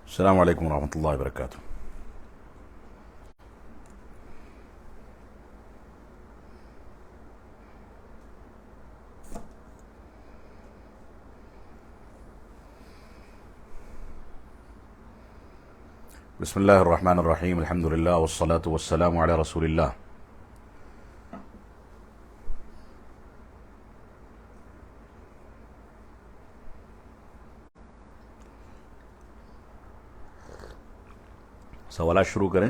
السلام عليكم ورحمة الله وبركاته. بسم الله الرحمن الرحيم. الحمد لله والصلاة والسلام على رسول الله. سوالات شروع کریں.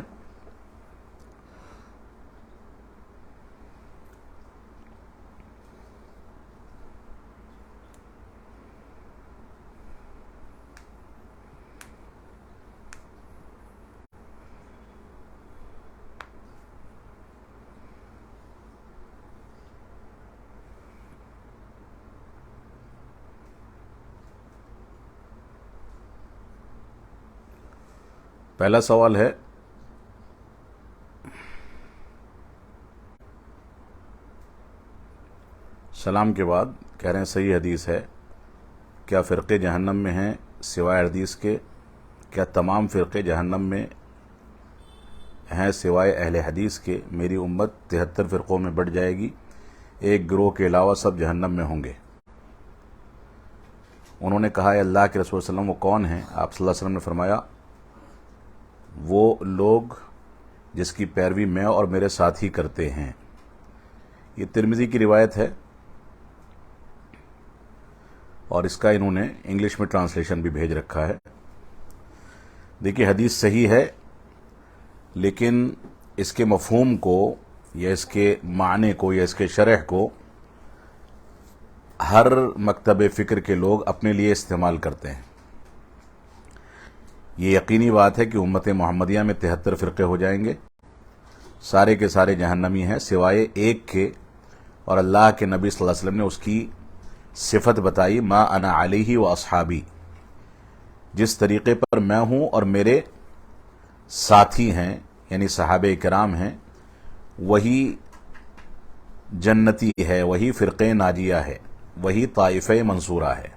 پہلا سوال ہے سلام کے بعد کہہ رہے ہیں صحیح حدیث ہے، کیا فرقے جہنم میں ہیں سوائے حدیث کے؟ کیا تمام فرقے جہنم میں ہیں سوائے اہل حدیث کے؟ میری امت 73 فرقوں میں بٹ جائے گی، ایک گروہ کے علاوہ سب جہنم میں ہوں گے. انہوں نے کہا ہے اللہ کے رسول صلی اللہ علیہ وسلم وہ کون ہیں؟ آپ صلی اللہ علیہ وسلم نے فرمایا وہ لوگ جس کی پیروی میں اور میرے ساتھی کرتے ہیں. یہ ترمذی کی روایت ہے اور اس کا انہوں نے انگلش میں ٹرانسلیشن بھی بھیج رکھا ہے. دیکھیے حدیث صحیح ہے، لیکن اس کے مفہوم کو یا اس کے معنی کو یا اس کے شرح کو ہر مکتب فکر کے لوگ اپنے لیے استعمال کرتے ہیں. یہ یقینی بات ہے کہ امت محمدیہ میں 73 فرقے ہو جائیں گے، سارے کے سارے جہنمی ہیں سوائے ایک کے، اور اللہ کے نبی صلی اللہ علیہ وسلم نے اس کی صفت بتائی، ما انا علیہ و اصحابی، جس طریقے پر میں ہوں اور میرے ساتھی ہیں یعنی صحابہ کرام ہیں، وہی جنتی ہے، وہی فرقہ ناجیہ ہے، وہی طائفہ منصورہ ہے.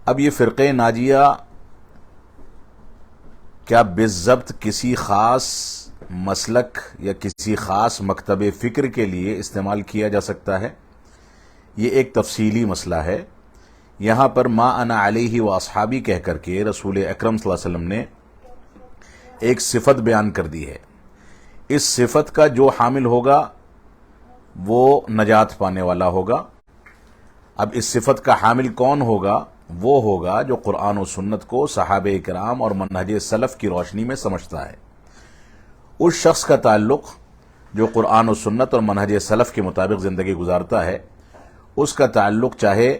اب یہ فرقہ ناجیہ کیا بالضبط کسی خاص مسلک یا کسی خاص مکتب فکر کے لیے استعمال کیا جا سکتا ہے؟ یہ ایک تفصیلی مسئلہ ہے. یہاں پر ما انا علیہ و اصحابی کہہ کر کے رسول اکرم صلی اللہ علیہ وسلم نے ایک صفت بیان کر دی ہے. اس صفت کا جو حامل ہوگا وہ نجات پانے والا ہوگا. اب اس صفت کا حامل کون ہوگا؟ وہ ہوگا جو قرآن و سنت کو صحابہ کرام اور منہج سلف کی روشنی میں سمجھتا ہے. اس شخص کا تعلق جو قرآن و سنت اور منہج سلف کے مطابق زندگی گزارتا ہے، اس کا تعلق چاہے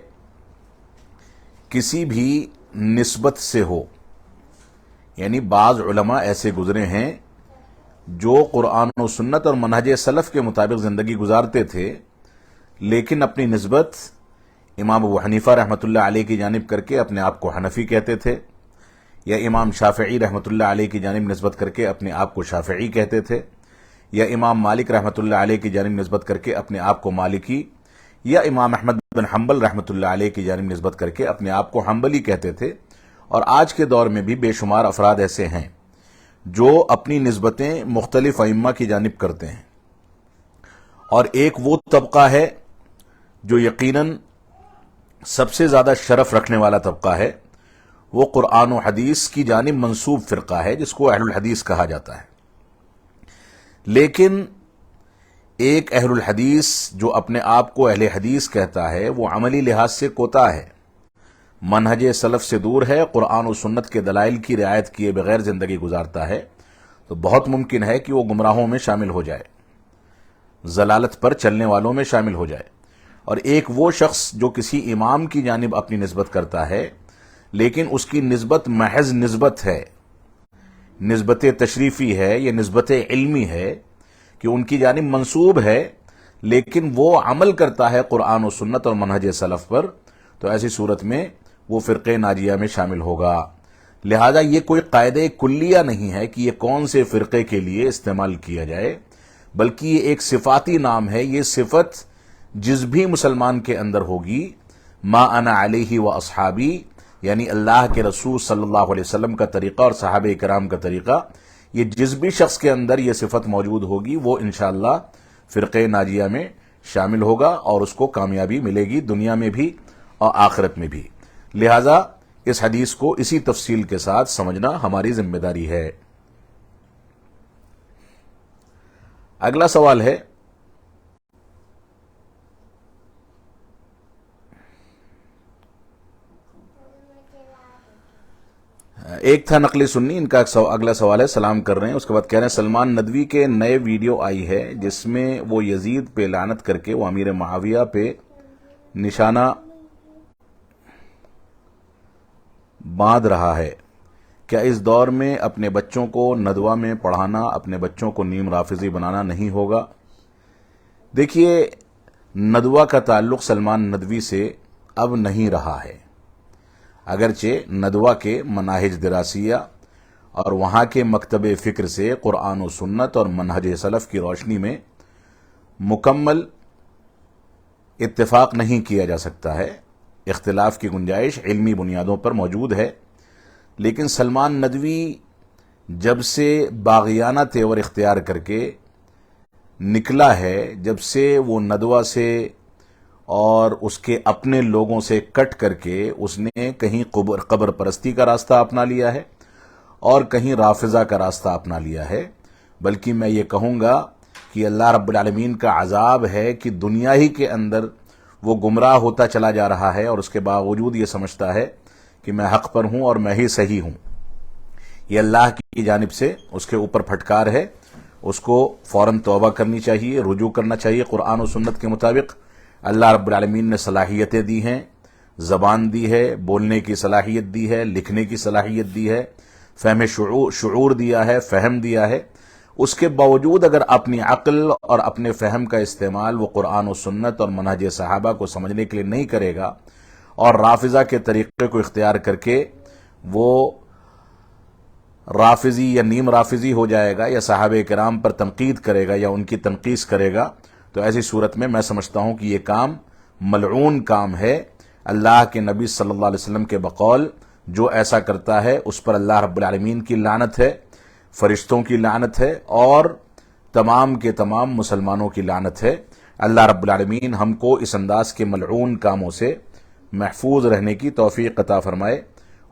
کسی بھی نسبت سے ہو. یعنی بعض علماء ایسے گزرے ہیں جو قرآن و سنت اور منہج سلف کے مطابق زندگی گزارتے تھے، لیکن اپنی نسبت امام ابو حنیفہ رحمۃ اللہ علیہ کی جانب کر کے اپنے آپ کو حنفی کہتے تھے، یا امام شافعی رحمۃ اللہ علیہ کی جانب نسبت کر کے اپنے آپ کو شافعی کہتے تھے، یا امام مالک رحمۃ اللہ علیہ کی جانب نسبت کر کے اپنے آپ کو مالکی، یا امام احمد بن حنبل رحمۃ اللہ علیہ کی جانب نسبت کر کے اپنے آپ کو حنبلی کہتے تھے. اور آج کے دور میں بھی بے شمار افراد ایسے ہیں جو اپنی نسبتیں مختلف ائمہ کی جانب کرتے ہیں. اور ایک وہ طبقہ ہے جو یقیناً سب سے زیادہ شرف رکھنے والا طبقہ ہے، وہ قرآن و حدیث کی جانب منسوب فرقہ ہے جس کو اہل الحدیث کہا جاتا ہے. لیکن ایک اہل الحدیث جو اپنے آپ کو اہل حدیث کہتا ہے وہ عملی لحاظ سے کوتا ہے، منہج سلف سے دور ہے، قرآن و سنت کے دلائل کی رعایت کیے بغیر زندگی گزارتا ہے، تو بہت ممکن ہے کہ وہ گمراہوں میں شامل ہو جائے، ضلالت پر چلنے والوں میں شامل ہو جائے. اور ایک وہ شخص جو کسی امام کی جانب اپنی نسبت کرتا ہے، لیکن اس کی نسبت محض نسبت ہے، نسبت تشریفی ہے یا نسبت علمی ہے کہ ان کی جانب منسوب ہے، لیکن وہ عمل کرتا ہے قرآن و سنت اور منہج سلف پر، تو ایسی صورت میں وہ فرقہ ناجیہ میں شامل ہوگا. لہذا یہ کوئی قاعدہ کلیہ نہیں ہے کہ یہ کون سے فرقے کے لیے استعمال کیا جائے، بلکہ یہ ایک صفاتی نام ہے. یہ صفت جس بھی مسلمان کے اندر ہوگی، ما انا علیہ و اصحابی، یعنی اللہ کے رسول صلی اللہ علیہ وسلم کا طریقہ اور صحابہ کرام کا طریقہ، یہ جس بھی شخص کے اندر یہ صفت موجود ہوگی وہ انشاءاللہ فرقہ ناجیہ میں شامل ہوگا اور اس کو کامیابی ملے گی دنیا میں بھی اور آخرت میں بھی۔ لہذا اس حدیث کو اسی تفصیل کے ساتھ سمجھنا ہماری ذمہ داری ہے۔ اگلا سوال ہے، ایک تھا نقل سنی، ان کا اگلا سوال ہے، سلام کر رہے ہیں، اس کے بعد کہہ رہے ہیں سلمان ندوی کے نئے ویڈیو آئی ہے جس میں وہ یزید پہ لعنت کر کے وہ امیر معاویہ پہ نشانہ باندھ رہا ہے، کیا اس دور میں اپنے بچوں کو ندوہ میں پڑھانا اپنے بچوں کو نیم رافضی بنانا نہیں ہوگا؟ دیکھیے، ندوہ کا تعلق سلمان ندوی سے اب نہیں رہا ہے، اگرچہ ندوہ کے مناہج دراسیہ اور وہاں کے مکتب فکر سے قرآن و سنت اور منہج سلف کی روشنی میں مکمل اتفاق نہیں کیا جا سکتا ہے، اختلاف کی گنجائش علمی بنیادوں پر موجود ہے، لیکن سلمان ندوی جب سے باغیانہ تیور اختیار کر کے نکلا ہے، جب سے وہ ندوہ سے اور اس کے اپنے لوگوں سے کٹ کر کے اس نے کہیں قبر پرستی کا راستہ اپنا لیا ہے اور کہیں رافضہ کا راستہ اپنا لیا ہے، بلکہ میں یہ کہوں گا کہ اللہ رب العالمین کا عذاب ہے کہ دنیا ہی کے اندر وہ گمراہ ہوتا چلا جا رہا ہے اور اس کے باوجود یہ سمجھتا ہے کہ میں حق پر ہوں اور میں ہی صحیح ہوں۔ یہ اللہ کی جانب سے اس کے اوپر پھٹکار ہے، اس کو فوراً توبہ کرنی چاہیے، رجوع کرنا چاہیے قرآن و سنت کے مطابق۔ اللہ رب العالمین نے صلاحیتیں دی ہیں، زبان دی ہے، بولنے کی صلاحیت دی ہے، لکھنے کی صلاحیت دی ہے، فہم شعور دیا ہے، فہم دیا ہے، اس کے باوجود اگر اپنی عقل اور اپنے فہم کا استعمال وہ قرآن و سنت اور منہج صحابہ کو سمجھنے کے لیے نہیں کرے گا اور رافضہ کے طریقے کو اختیار کر کے وہ رافضی یا نیم رافضی ہو جائے گا یا صحابہ کرام پر تنقید کرے گا یا ان کی تنقیص کرے گا، تو ایسی صورت میں سمجھتا ہوں کہ یہ کام ملعون کام ہے۔ اللہ کے نبی صلی اللہ علیہ وسلم کے بقول جو ایسا کرتا ہے اس پر اللہ رب العالمین کی لعنت ہے، فرشتوں کی لعنت ہے اور تمام کے تمام مسلمانوں کی لعنت ہے۔ اللہ رب العالمین ہم کو اس انداز کے ملعون کاموں سے محفوظ رہنے کی توفیق عطا فرمائے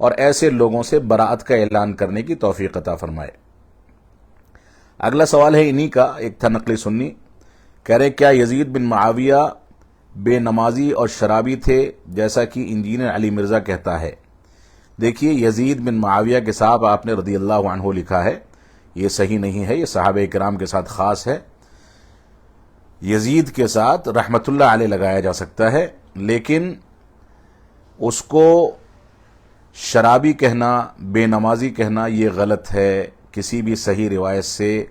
اور ایسے لوگوں سے براءت کا اعلان کرنے کی توفیق عطا فرمائے۔ اگلا سوال ہے انہی کا، ایک تھا نقل سنی، کہہ رہے کیا یزید بن معاویہ بے نمازی اور شرابی تھے جیسا کہ انجینئر علی مرزا کہتا ہے؟ دیکھیے، یزید بن معاویہ کے ساتھ آپ نے رضی اللہ عنہ لکھا ہے، یہ صحیح نہیں ہے، یہ صحابہ کرام کے ساتھ خاص ہے۔ یزید کے ساتھ رحمت اللہ علیہ لگایا جا سکتا ہے، لیکن اس کو شرابی کہنا، بے نمازی کہنا یہ غلط ہے، کسی بھی صحیح روایت سے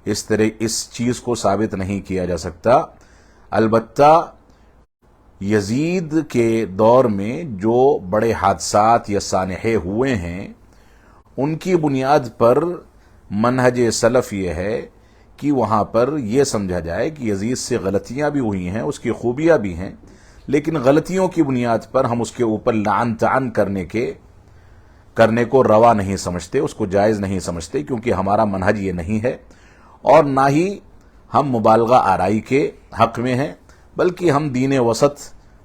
اس چیز کو ثابت نہیں کیا جا سکتا۔ البتہ یزید کے دور میں جو بڑے حادثات یا سانحے ہوئے ہیں ان کی بنیاد پر منہج سلف یہ ہے کہ وہاں پر یہ سمجھا جائے کہ یزید سے غلطیاں بھی ہوئی ہیں، اس کی خوبیاں بھی ہیں، لیکن غلطیوں کی بنیاد پر ہم اس کے اوپر لعن طعن کرنے کو روا نہیں سمجھتے، اس کو جائز نہیں سمجھتے، کیونکہ ہمارا منہج یہ نہیں ہے اور نہ ہی ہم مبالغہ آرائی کے حق میں ہیں، بلکہ ہم دین وسط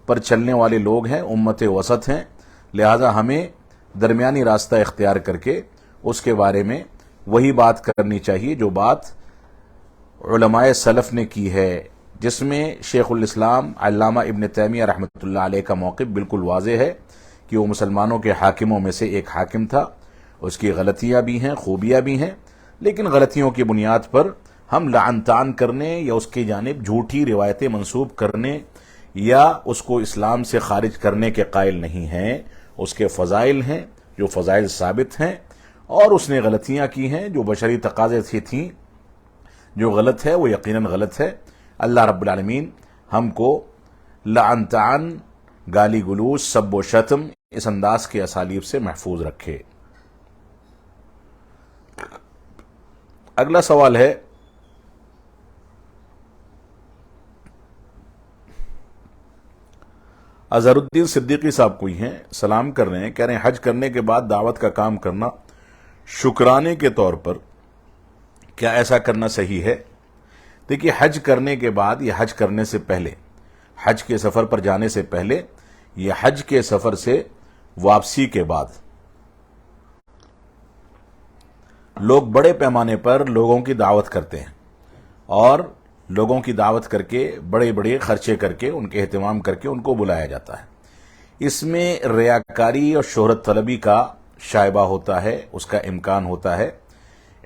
پر چلنے والے لوگ ہیں، امت وسط ہیں، لہذا ہمیں درمیانی راستہ اختیار کر کے اس کے بارے میں وہی بات کرنی چاہیے جو بات علماء سلف نے کی ہے، جس میں شیخ الاسلام علامہ ابن تیمیہ رحمۃ اللہ علیہ کا موقف بالکل واضح ہے کہ وہ مسلمانوں کے حاکموں میں سے ایک حاکم تھا، اس کی غلطیاں بھی ہیں، خوبیاں بھی ہیں، لیکن غلطیوں کی بنیاد پر ہم لعن طعن کرنے یا اس کی جانب جھوٹی روایتیں منسوب کرنے یا اس کو اسلام سے خارج کرنے کے قائل نہیں ہیں۔ اس کے فضائل ہیں جو فضائل ثابت ہیں اور اس نے غلطیاں کی ہیں جو بشری تقاضے سے تھیں، جو غلط ہے وہ یقیناً غلط ہے۔ اللہ رب العالمین ہم کو لعن طعن، گالی گلوچ، سب و شتم اس انداز کے اسالیب سے محفوظ رکھے۔ اگلا سوال ہے، اظہر الدین صدیقی صاحب کوئی ہیں، سلام کر رہے ہیں، کہہ رہے ہیں حج کرنے کے بعد دعوت کا کام کرنا شکرانے کے طور پر، کیا ایسا کرنا صحیح ہے؟ دیکھیے، حج کرنے کے بعد یا حج کرنے سے پہلے، حج کے سفر پر جانے سے پہلے یا حج کے سفر سے واپسی کے بعد لوگ بڑے پیمانے پر لوگوں کی دعوت کرتے ہیں، اور لوگوں کی دعوت کر کے بڑے بڑے خرچے کر کے ان کے اہتمام کر کے ان کو بلایا جاتا ہے۔ اس میں ریاکاری اور شہرت طلبی کا شائبہ ہوتا ہے، اس کا امکان ہوتا ہے۔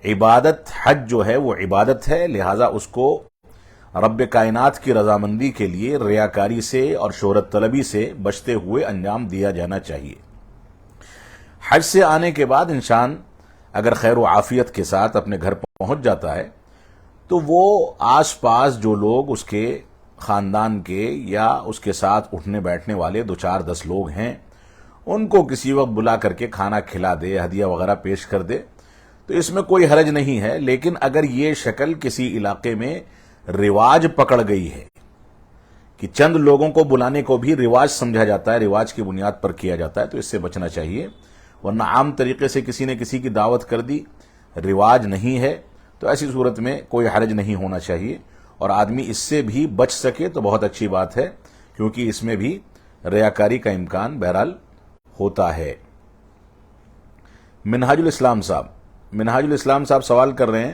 عبادت حج جو ہے وہ عبادت ہے، لہذا اس کو رب کائنات کی رضامندی کے لیے ریاکاری سے اور شہرت طلبی سے بچتے ہوئے انجام دیا جانا چاہیے۔ حج سے آنے کے بعد انسان اگر خیر و عافیت کے ساتھ اپنے گھر پہنچ جاتا ہے تو وہ آس پاس جو لوگ اس کے خاندان کے یا اس کے ساتھ اٹھنے بیٹھنے والے 2-4-10 لوگ ہیں، ان کو کسی وقت بلا کر کے کھانا کھلا دے، ہدیہ وغیرہ پیش کر دے تو اس میں کوئی حرج نہیں ہے۔ لیکن اگر یہ شکل کسی علاقے میں رواج پکڑ گئی ہے کہ چند لوگوں کو بلانے کو بھی رواج سمجھا جاتا ہے، رواج کی بنیاد پر کیا جاتا ہے، تو اس سے بچنا چاہیے۔ ورنہ عام طریقے سے کسی نے کسی کی دعوت کر دی، رواج نہیں ہے، تو ایسی صورت میں کوئی حرج نہیں ہونا چاہیے، اور آدمی اس سے بھی بچ سکے تو بہت اچھی بات ہے، کیونکہ اس میں بھی ریاکاری کا امکان بہرحال ہوتا ہے۔ منہاج الاسلام صاحب سوال کر رہے ہیں،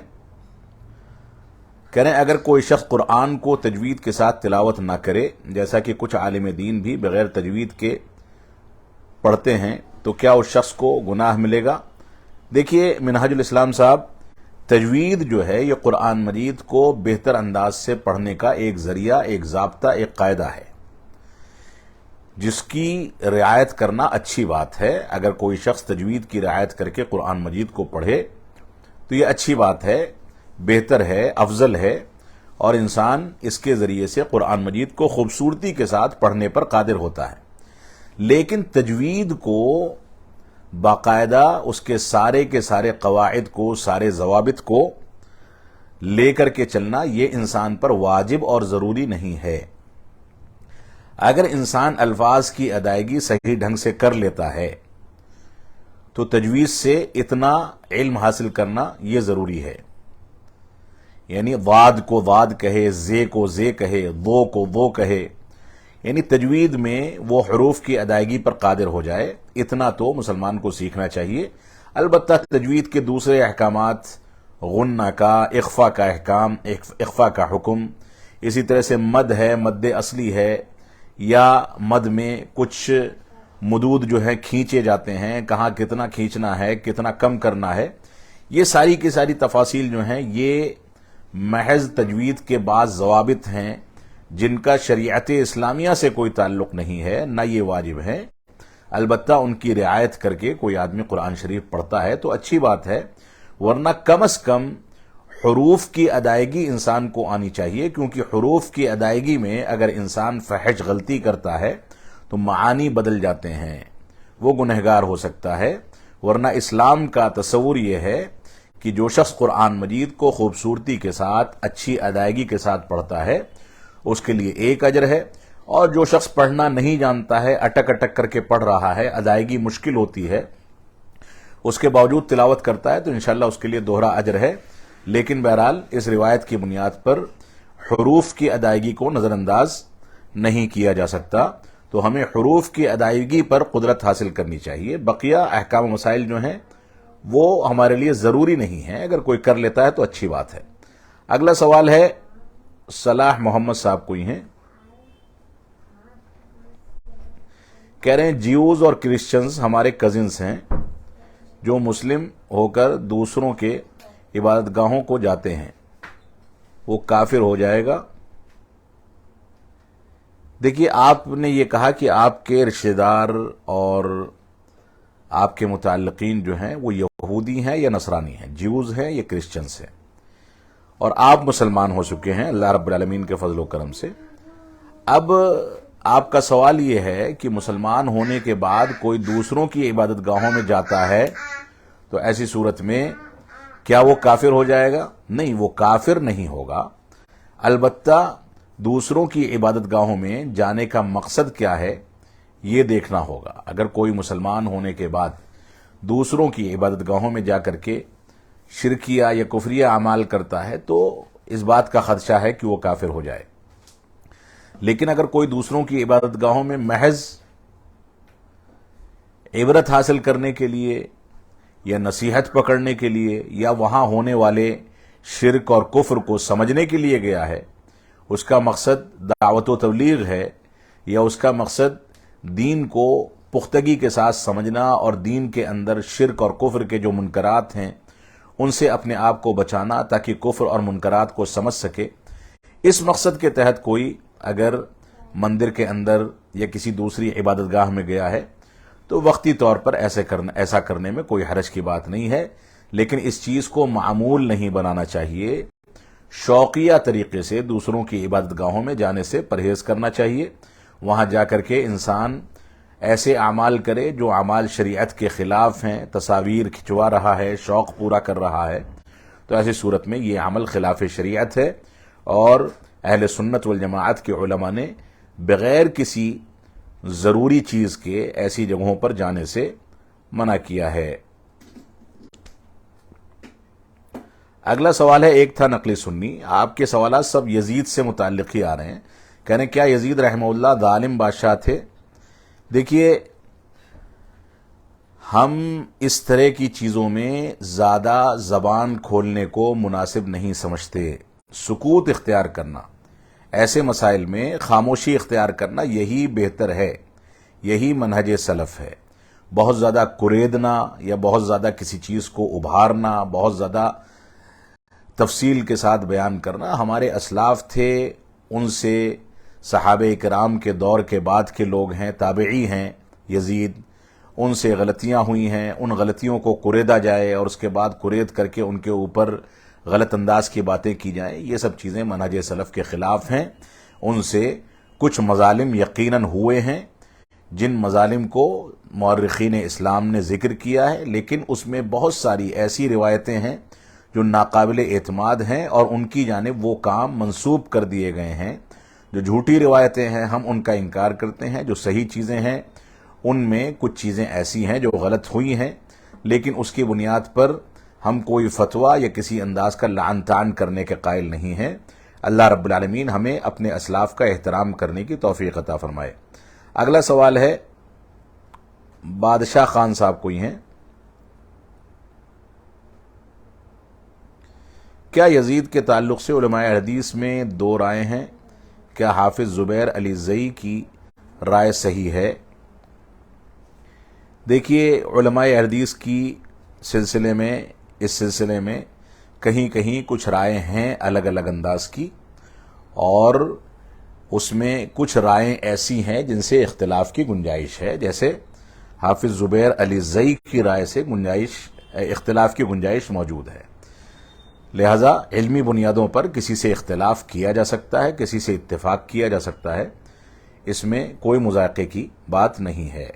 کہہ رہے ہیں اگر کوئی شخص قرآن کو تجوید کے ساتھ تلاوت نہ کرے، جیسا کہ کچھ عالم دین بھی بغیر تجوید کے پڑھتے ہیں، تو کیا اس شخص کو گناہ ملے گا؟ دیکھیے منہاج الاسلام صاحب، تجوید جو ہے یہ قرآن مجید کو بہتر انداز سے پڑھنے کا ایک ذریعہ، ایک ضابطہ، ایک قاعدہ ہے، جس کی رعایت کرنا اچھی بات ہے۔ اگر کوئی شخص تجوید کی رعایت کر کے قرآن مجید کو پڑھے تو یہ اچھی بات ہے، بہتر ہے، افضل ہے، اور انسان اس کے ذریعے سے قرآن مجید کو خوبصورتی کے ساتھ پڑھنے پر قادر ہوتا ہے۔ لیکن تجوید کو باقاعدہ اس کے سارے قواعد کو، سارے ضوابط کو لے کر کے چلنا، یہ انسان پر واجب اور ضروری نہیں ہے۔ اگر انسان الفاظ کی ادائیگی صحیح ڈھنگ سے کر لیتا ہے تو تجوید سے اتنا علم حاصل کرنا یہ ضروری ہے، یعنی ضاد کو ضاد کہے، زے کو زے کہے، دو کو دو کہے، یعنی تجوید میں وہ حروف کی ادائیگی پر قادر ہو جائے، اتنا تو مسلمان کو سیکھنا چاہیے۔ البتہ تجوید کے دوسرے احکامات، غنہ کا، اخفا کا احکام، اخفا کا حکم، اسی طرح سے مد ہے، مد اصلی ہے، یا مد میں کچھ مدود جو ہے کھینچے جاتے ہیں، کہاں کتنا کھینچنا ہے، کتنا کم کرنا ہے، یہ ساری کی ساری تفاصیل جو ہیں یہ محض تجوید کے بعض ضوابط ہیں جن کا شریعت اسلامیہ سے کوئی تعلق نہیں ہے، نہ یہ واجب ہے۔ البتہ ان کی رعایت کر کے کوئی آدمی قرآن شریف پڑھتا ہے تو اچھی بات ہے، ورنہ کم از کم حروف کی ادائیگی انسان کو آنی چاہیے، کیونکہ حروف کی ادائیگی میں اگر انسان فحش غلطی کرتا ہے تو معانی بدل جاتے ہیں، وہ گنہگار ہو سکتا ہے۔ ورنہ اسلام کا تصور یہ ہے کہ جو شخص قرآن مجید کو خوبصورتی کے ساتھ، اچھی ادائیگی کے ساتھ پڑھتا ہے اس کے لیے ایک اجر ہے، اور جو شخص پڑھنا نہیں جانتا ہے، اٹک اٹک کر کے پڑھ رہا ہے، ادائیگی مشکل ہوتی ہے، اس کے باوجود تلاوت کرتا ہے تو انشاءاللہ اس کے لیے دوہرا اجر ہے۔ لیکن بہرحال اس روایت کی بنیاد پر حروف کی ادائیگی کو نظر انداز نہیں کیا جا سکتا، تو ہمیں حروف کی ادائیگی پر قدرت حاصل کرنی چاہیے۔ بقیہ احکام و مسائل جو ہیں وہ ہمارے لیے ضروری نہیں ہیں، اگر کوئی کر لیتا ہے تو اچھی بات ہے۔ اگلا سوال ہے صلاح محمد صاحب کوئی ہیں، کہہ رہے ہیں جیوز اور کرسچنز ہمارے کزنز ہیں جو مسلم ہو کر دوسروں کے عبادت گاہوں کو جاتے ہیں، وہ کافر ہو جائے گا؟ دیکھیے، آپ نے یہ کہا کہ آپ کے رشتہ دار اور آپ کے متعلقین جو ہیں وہ یہودی ہیں یا نصرانی ہیں، جیوز ہیں یا کرسچنز ہیں، اور آپ مسلمان ہو چکے ہیں اللہ رب العالمین کے فضل و کرم سے۔ اب آپ کا سوال یہ ہے کہ مسلمان ہونے کے بعد کوئی دوسروں کی عبادت گاہوں میں جاتا ہے تو ایسی صورت میں کیا وہ کافر ہو جائے گا؟ نہیں، وہ کافر نہیں ہوگا۔ البتہ دوسروں کی عبادت گاہوں میں جانے کا مقصد کیا ہے، یہ دیکھنا ہوگا۔ اگر کوئی مسلمان ہونے کے بعد دوسروں کی عبادت گاہوں میں جا کر کے شرکیہ یا کفریہ اعمال کرتا ہے تو اس بات کا خدشہ ہے کہ وہ کافر ہو جائے۔ لیکن اگر کوئی دوسروں کی عبادت گاہوں میں محض عبرت حاصل کرنے کے لیے یا نصیحت پکڑنے کے لیے یا وہاں ہونے والے شرک اور کفر کو سمجھنے کے لیے گیا ہے، اس کا مقصد دعوت و تبلیغ ہے، یا اس کا مقصد دین کو پختگی کے ساتھ سمجھنا اور دین کے اندر شرک اور کفر کے جو منکرات ہیں ان سے اپنے آپ کو بچانا تاکہ کفر اور منکرات کو سمجھ سکے، اس مقصد کے تحت کوئی اگر مندر کے اندر یا کسی دوسری عبادت گاہ میں گیا ہے تو وقتی طور پر ایسا کرنے میں کوئی حرج کی بات نہیں ہے، لیکن اس چیز کو معمول نہیں بنانا چاہیے۔ شوقیہ طریقے سے دوسروں کی عبادت گاہوں میں جانے سے پرہیز کرنا چاہیے۔ وہاں جا کر کے انسان ایسے اعمال کرے جو اعمال شریعت کے خلاف ہیں، تصاویر کھنچوا رہا ہے، شوق پورا کر رہا ہے، تو ایسی صورت میں یہ عمل خلاف شریعت ہے، اور اہل سنت والجماعت کے علماء نے بغیر کسی ضروری چیز کے ایسی جگہوں پر جانے سے منع کیا ہے۔ اگلا سوال ہے، ایک تھا نقلی سنی، آپ کے سوالات سب یزید سے متعلق ہی آ رہے ہیں۔ کہہ رہے ہیں کیا یزید رحمہ اللہ ظالم بادشاہ تھے؟ دیکھیے، ہم اس طرح کی چیزوں میں زیادہ زبان کھولنے کو مناسب نہیں سمجھتے۔ سکوت اختیار کرنا، ایسے مسائل میں خاموشی اختیار کرنا، یہی بہتر ہے، یہی منہج سلف ہے۔ بہت زیادہ کریدنا یا بہت زیادہ کسی چیز کو ابھارنا، بہت زیادہ تفصیل کے ساتھ بیان کرنا، ہمارے اسلاف تھے، ان سے صحابہ کرام کے دور کے بعد کے لوگ ہیں، تابعی ہیں یزید، ان سے غلطیاں ہوئی ہیں، ان غلطیوں کو کریدا جائے اور اس کے بعد کرید کر کے ان کے اوپر غلط انداز کی باتیں کی جائیں، یہ سب چیزیں منہج سلف کے خلاف ہیں۔ ان سے کچھ مظالم یقیناً ہوئے ہیں، جن مظالم کو مورخین اسلام نے ذکر کیا ہے، لیکن اس میں بہت ساری ایسی روایتیں ہیں جو ناقابل اعتماد ہیں اور ان کی جانب وہ کام منسوب کر دیے گئے ہیں۔ جو جھوٹی روایتیں ہیں ہم ان کا انکار کرتے ہیں، جو صحیح چیزیں ہیں ان میں کچھ چیزیں ایسی ہیں جو غلط ہوئی ہیں، لیکن اس کی بنیاد پر ہم کوئی فتویٰ یا کسی انداز کا لعن طعن کرنے کے قائل نہیں ہیں۔ اللہ رب العالمین ہمیں اپنے اسلاف کا احترام کرنے کی توفیق عطا فرمائے۔ اگلا سوال ہے، بادشاہ خان صاحب کوئی ہیں، کیا یزید کے تعلق سے علماء حدیث میں دو رائے ہیں؟ کیا حافظ زبیر علی زئی کی رائے صحیح ہے؟ دیکھیے، علماء حدیث کی اس سلسلے میں کہیں کہیں کچھ رائے ہیں الگ الگ انداز کی، اور اس میں کچھ رائیں ایسی ہیں جن سے اختلاف کی گنجائش ہے، جیسے حافظ زبیر علی زئی کی رائے سے اختلاف کی گنجائش موجود ہے۔ لہذا علمی بنیادوں پر کسی سے اختلاف کیا جا سکتا ہے، کسی سے اتفاق کیا جا سکتا ہے، اس میں کوئی مذائقے کی بات نہیں ہے۔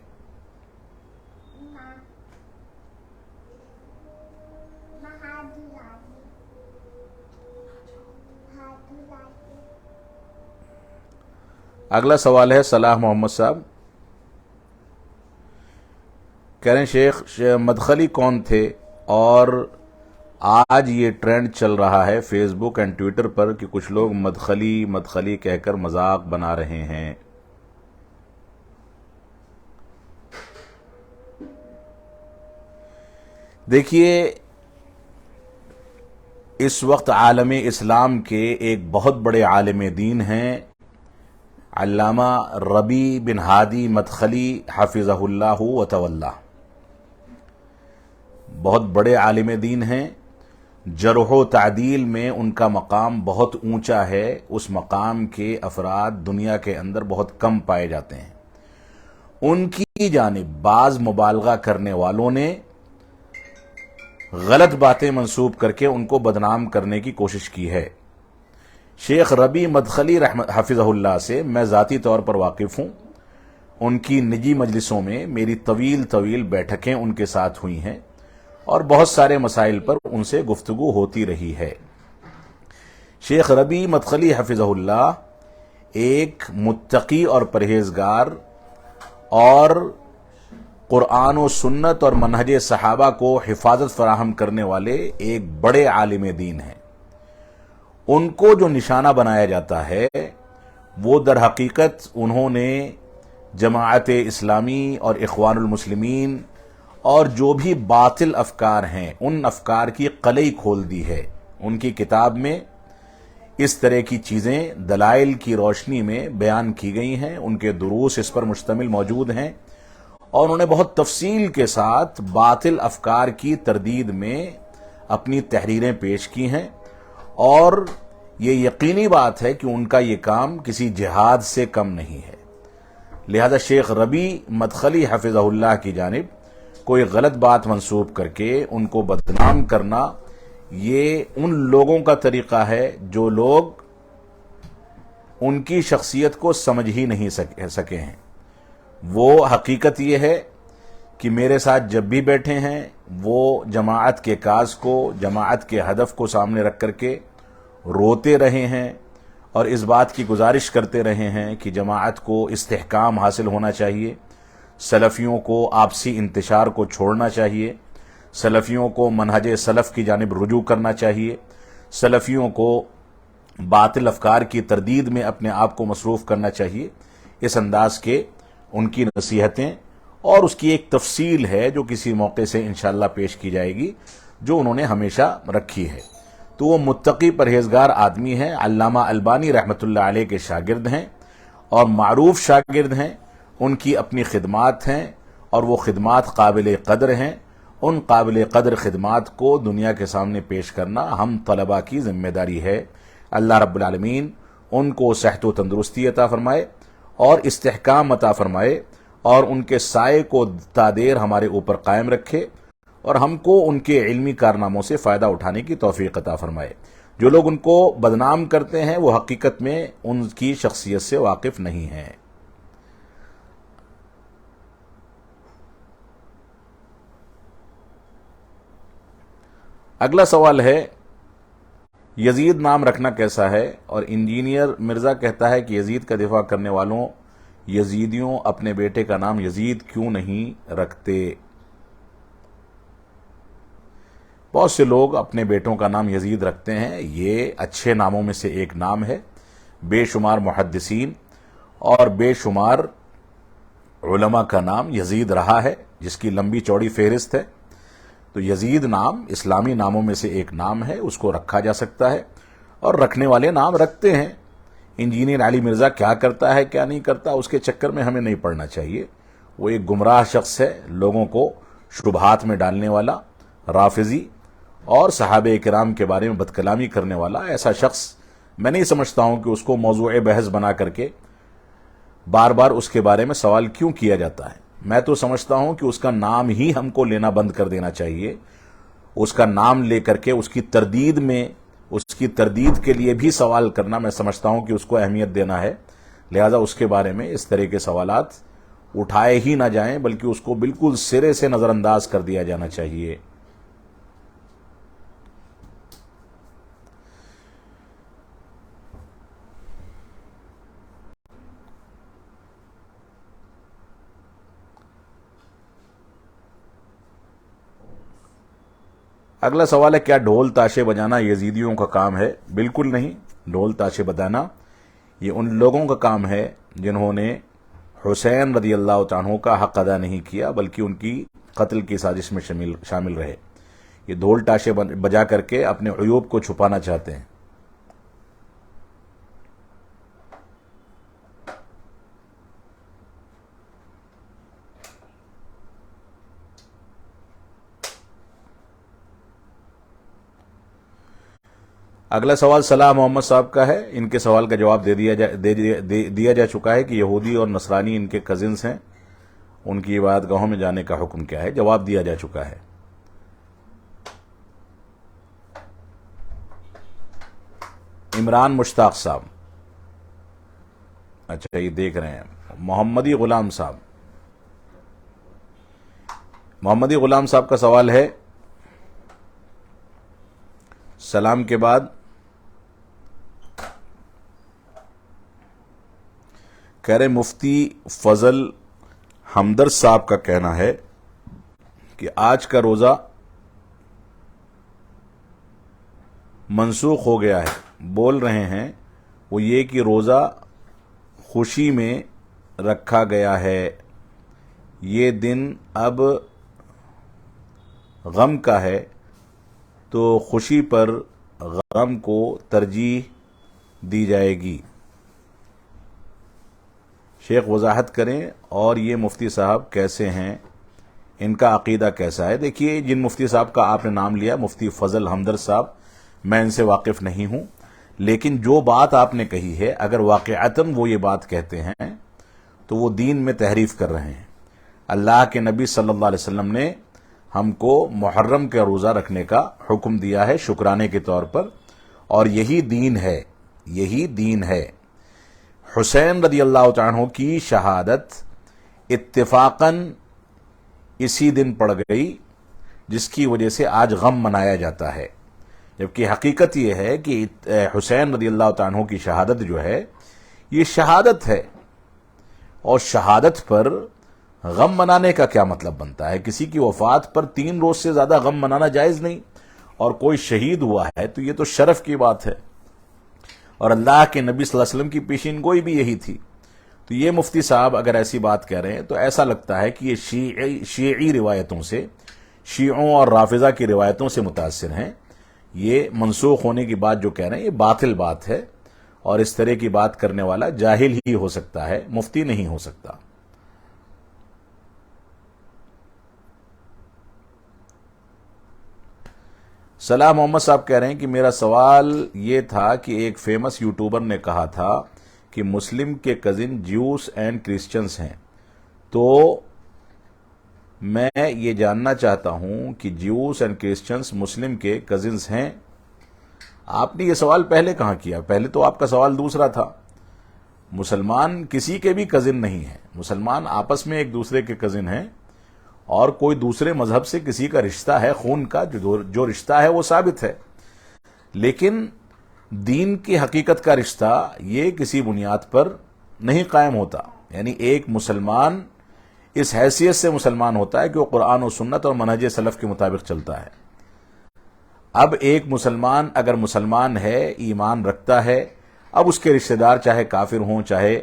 اگلا سوال ہے صلاح محمد صاحب، کہہ رہے ہیں شیخ مدخلی کون تھے، اور آج یہ ٹرینڈ چل رہا ہے فیس بک اینڈ ٹویٹر پر کہ کچھ لوگ مدخلی کہہ کر مذاق بنا رہے ہیں۔ دیکھیے، اس وقت عالم اسلام کے ایک بہت بڑے عالم دین ہیں علامہ ربیع بن ہادی مدخلی حفظہ اللہ و تولا، بہت بڑے عالم دین ہیں، جرح و تعدیل میں ان کا مقام بہت اونچا ہے، اس مقام کے افراد دنیا کے اندر بہت کم پائے جاتے ہیں۔ ان کی جانب بعض مبالغہ کرنے والوں نے غلط باتیں منسوب کر کے ان کو بدنام کرنے کی کوشش کی ہے۔ شیخ ربیع مدخلی حفظہ اللہ سے میں ذاتی طور پر واقف ہوں، ان کی نجی مجلسوں میں میری طویل بیٹھکیں ان کے ساتھ ہوئی ہیں، اور بہت سارے مسائل پر ان سے گفتگو ہوتی رہی ہے۔ شیخ ربیع مدخلی حفظہ اللہ ایک متقی اور پرہیزگار اور قرآن و سنت اور منہج صحابہ کو حفاظت فراہم کرنے والے ایک بڑے عالم دین ہیں. ان کو جو نشانہ بنایا جاتا ہے وہ در حقیقت انہوں نے جماعت اسلامی اور اخوان المسلمین اور جو بھی باطل افکار ہیں ان افکار کی قلعی کھول دی ہے. ان کی کتاب میں اس طرح کی چیزیں دلائل کی روشنی میں بیان کی گئی ہیں، ان کے دروس اس پر مشتمل موجود ہیں، اور انہوں نے بہت تفصیل کے ساتھ باطل افکار کی تردید میں اپنی تحریریں پیش کی ہیں. اور یہ یقینی بات ہے کہ ان کا یہ کام کسی جہاد سے کم نہیں ہے. لہذا شیخ ربیع مدخلی حفظہ اللہ کی جانب کوئی غلط بات منسوب کر کے ان کو بدنام کرنا، یہ ان لوگوں کا طریقہ ہے جو لوگ ان کی شخصیت کو سمجھ ہی نہیں سکے ہیں. وہ حقیقت یہ ہے کہ میرے ساتھ جب بھی بیٹھے ہیں وہ جماعت کے کاز کو، جماعت کے ہدف کو سامنے رکھ کر کے روتے رہے ہیں اور اس بات کی گزارش کرتے رہے ہیں کہ جماعت کو استحکام حاصل ہونا چاہیے، سلفیوں کو آپسی انتشار کو چھوڑنا چاہیے، سلفیوں کو منہج سلف کی جانب رجوع کرنا چاہیے، سلفیوں کو باطل افکار کی تردید میں اپنے آپ کو مصروف کرنا چاہیے. اس انداز کے ان کی نصیحتیں اور اس کی ایک تفصیل ہے جو کسی موقع سے انشاءاللہ پیش کی جائے گی، جو انہوں نے ہمیشہ رکھی ہے. تو وہ متقی پرہیزگار آدمی ہیں، علامہ البانی رحمۃ اللہ علیہ کے شاگرد ہیں اور معروف شاگرد ہیں. ان کی اپنی خدمات ہیں اور وہ خدمات قابل قدر ہیں. ان قابل قدر خدمات کو دنیا کے سامنے پیش کرنا ہم طلباء کی ذمہ داری ہے. اللہ رب العالمین ان کو صحت و تندرستی عطا فرمائے اور استحکام عطا فرمائے اور ان کے سائے کو تا دیر ہمارے اوپر قائم رکھے اور ہم کو ان کے علمی کارناموں سے فائدہ اٹھانے کی توفیق عطا فرمائے. جو لوگ ان کو بدنام کرتے ہیں وہ حقیقت میں ان کی شخصیت سے واقف نہیں ہیں. اگلا سوال ہے یزید نام رکھنا کیسا ہے؟ اور انجینئر مرزا کہتا ہے کہ یزید کا دفاع کرنے والوں یزیدیوں اپنے بیٹے کا نام یزید کیوں نہیں رکھتے؟ بہت سے لوگ اپنے بیٹوں کا نام یزید رکھتے ہیں، یہ اچھے ناموں میں سے ایک نام ہے. بے شمار محدثین اور بے شمار علماء کا نام یزید رہا ہے جس کی لمبی چوڑی فہرست ہے. تو یزید نام اسلامی ناموں میں سے ایک نام ہے، اس کو رکھا جا سکتا ہے اور رکھنے والے نام رکھتے ہیں. انجینئر علی مرزا کیا کرتا ہے کیا نہیں کرتا اس کے چکر میں ہمیں نہیں پڑنا چاہیے. وہ ایک گمراہ شخص ہے، لوگوں کو شبہات میں ڈالنے والا، رافضی اور صحابہ کرام کے بارے میں بدکلامی کرنے والا. ایسا شخص میں نہیں سمجھتا ہوں کہ اس کو موضوع بحث بنا کر کے بار بار اس کے بارے میں سوال کیوں کیا جاتا ہے. میں تو سمجھتا ہوں کہ اس کا نام ہی ہم کو لینا بند کر دینا چاہیے. اس کا نام لے کر کے اس کی تردید میں، اس کی تردید کے لیے بھی سوال کرنا میں سمجھتا ہوں کہ اس کو اہمیت دینا ہے. لہذا اس کے بارے میں اس طرح کے سوالات اٹھائے ہی نہ جائیں بلکہ اس کو بالکل سرے سے نظر انداز کر دیا جانا چاہیے. اگلا سوال ہے کیا ڈھول تاشے بجانا یزیدیوں کا کام ہے؟ بالکل نہیں. ڈھول تاشے بجانا یہ ان لوگوں کا کام ہے جنہوں نے حسین رضی اللہ عنہ کا حق ادا نہیں کیا بلکہ ان کی قتل کی سازش میں شامل رہے. یہ ڈھول تاشے بجا کر کے اپنے عیوب کو چھپانا چاہتے ہیں. اگلا سوال صلاح محمد صاحب کا ہے. ان کے سوال کا جواب دیا جا چکا ہے کہ یہودی اور نصرانی ان کے کزنز ہیں، ان کی عبادت گاہوں میں جانے کا حکم کیا ہے؟ جواب دیا جا چکا ہے. عمران مشتاق صاحب، اچھا یہ دیکھ رہے ہیں. محمدی غلام صاحب، محمدی غلام صاحب کا سوال ہے سلام کے بعد کہہ رہے مفتی فضل ہمدرد صاحب کا کہنا ہے کہ آج کا روزہ منسوخ ہو گیا ہے. بول رہے ہیں وہ یہ کہ روزہ خوشی میں رکھا گیا ہے، یہ دن اب غم کا ہے تو خوشی پر غم کو ترجیح دی جائے گی. شیخ وضاحت کریں، اور یہ مفتی صاحب کیسے ہیں، ان کا عقیدہ کیسا ہے؟ دیکھیے، جن مفتی صاحب کا آپ نے نام لیا، مفتی فضل ہمدرد صاحب، میں ان سے واقف نہیں ہوں، لیکن جو بات آپ نے کہی ہے اگر واقعتاً وہ یہ بات کہتے ہیں تو وہ دین میں تحریف کر رہے ہیں. اللہ کے نبی صلی اللہ علیہ وسلم نے ہم کو محرم کا روزہ رکھنے کا حکم دیا ہے شکرانے کے طور پر، اور یہی دین ہے، یہی دین ہے. حسین رضی اللہ تعالیٰ عنہ کی شہادت اتفاقاً اسی دن پڑ گئی جس کی وجہ سے آج غم منایا جاتا ہے، جبکہ حقیقت یہ ہے کہ حسین رضی اللہ تعالیٰ عنہ کی شہادت جو ہے یہ شہادت ہے، اور شہادت پر غم منانے کا کیا مطلب بنتا ہے؟ کسی کی وفات پر 3 روز سے زیادہ غم منانا جائز نہیں، اور کوئی شہید ہوا ہے تو یہ تو شرف کی بات ہے، اور اللہ کے نبی صلی اللہ علیہ وسلم کی پیشین گوئی بھی یہی تھی. تو یہ مفتی صاحب اگر ایسی بات کہہ رہے ہیں تو ایسا لگتا ہے کہ یہ شیعی روایتوں سے، شیعوں اور رافضہ کی روایتوں سے متاثر ہیں. یہ منسوخ ہونے کی بات جو کہہ رہے ہیں یہ باطل بات ہے، اور اس طرح کی بات کرنے والا جاہل ہی ہو سکتا ہے، مفتی نہیں ہو سکتا. سلام محمد صاحب کہہ رہے ہیں کہ میرا سوال یہ تھا کہ ایک فیمس یوٹیوبر نے کہا تھا کہ مسلم کے کزن جیوس اینڈ کرسچنز ہیں، تو میں یہ جاننا چاہتا ہوں کہ جیوس اینڈ کرسچنز مسلم کے کزنز ہیں. آپ نے یہ سوال پہلے کہاں کیا؟ پہلے تو آپ کا سوال دوسرا تھا. مسلمان کسی کے بھی کزن نہیں ہیں، مسلمان آپس میں ایک دوسرے کے کزن ہیں، اور کوئی دوسرے مذہب سے کسی کا رشتہ ہے خون کا، جو رشتہ ہے وہ ثابت ہے، لیکن دین کی حقیقت کا رشتہ یہ کسی بنیاد پر نہیں قائم ہوتا. یعنی ایک مسلمان اس حیثیت سے مسلمان ہوتا ہے کہ وہ قرآن و سنت اور منہج سلف کے مطابق چلتا ہے. اب ایک مسلمان اگر مسلمان ہے، ایمان رکھتا ہے، اب اس کے رشتہ دار چاہے کافر ہوں، چاہے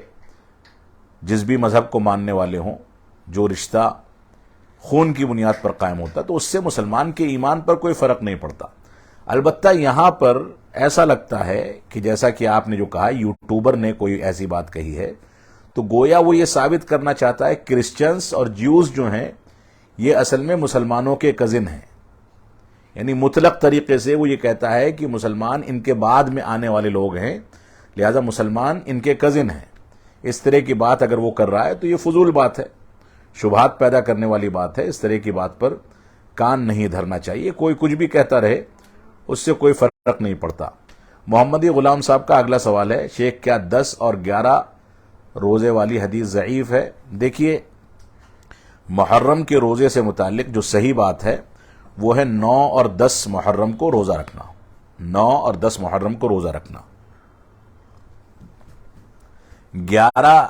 جس بھی مذہب کو ماننے والے ہوں، جو رشتہ خون کی بنیاد پر قائم ہوتا تو اس سے مسلمان کے ایمان پر کوئی فرق نہیں پڑتا. البتہ یہاں پر ایسا لگتا ہے کہ جیسا کہ آپ نے جو کہا یوٹیوبر نے کوئی ایسی بات کہی ہے، تو گویا وہ یہ ثابت کرنا چاہتا ہے کرسچنز اور جیوز جو ہیں یہ اصل میں مسلمانوں کے کزن ہیں. یعنی مطلق طریقے سے وہ یہ کہتا ہے کہ مسلمان ان کے بعد میں آنے والے لوگ ہیں، لہذا مسلمان ان کے کزن ہیں. اس طرح کی بات اگر وہ کر رہا ہے تو یہ فضول بات ہے، شبہات پیدا کرنے والی بات ہے. اس طرح کی بات پر کان نہیں دھرنا چاہیے. کوئی کچھ بھی کہتا رہے، اس سے کوئی فرق نہیں پڑتا. محمدی غلام صاحب کا اگلا سوال ہے، شیخ کیا 10 اور 11 روزے والی حدیث ضعیف ہے؟ دیکھیے، محرم کے روزے سے متعلق جو صحیح بات ہے وہ ہے 9 اور 10 محرم کو روزہ رکھنا. 9 اور 10 محرم کو روزہ رکھنا. 11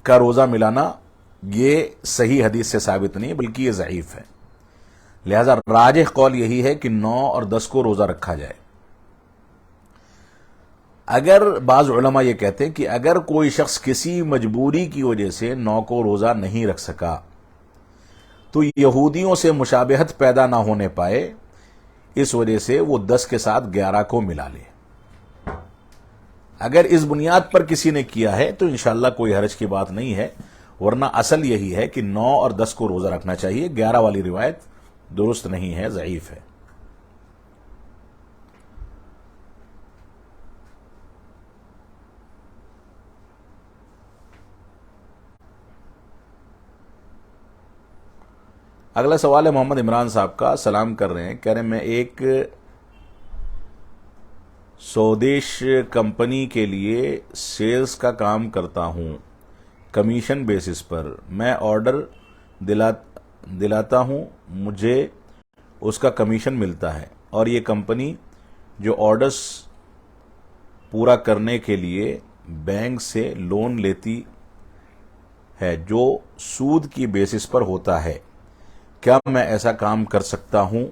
کا روزہ ملانا یہ صحیح حدیث سے ثابت نہیں بلکہ یہ ضعیف ہے. لہذا راجح قول یہی ہے کہ 9 اور 10 کو روزہ رکھا جائے. اگر بعض علماء یہ کہتے ہیں کہ اگر کوئی شخص کسی مجبوری کی وجہ سے 9 کو روزہ نہیں رکھ سکا تو یہودیوں سے مشابہت پیدا نہ ہونے پائے، اس وجہ سے وہ 10 کے ساتھ 11 کو ملا لے. اگر اس بنیاد پر کسی نے کیا ہے تو انشاءاللہ کوئی حرج کی بات نہیں ہے، ورنہ اصل یہی ہے کہ 9 اور 10 کو روزہ رکھنا چاہیے. 11 والی روایت درست نہیں ہے، ضعیف ہے. اگلا سوال ہے محمد عمران صاحب کا، سلام کر رہے ہیں، کہہ رہے ہیں میں ایک سودیش کمپنی کے لیے سیلز کا کام کرتا ہوں کمیشن بیسس پر. میں آرڈر دلاتا ہوں، مجھے اس کا کمیشن ملتا ہے، اور یہ کمپنی جو آرڈرز پورا کرنے کے لیے بینک سے لون لیتی ہے جو سود کی بیسس پر ہوتا ہے، کیا میں ایسا کام کر سکتا ہوں؟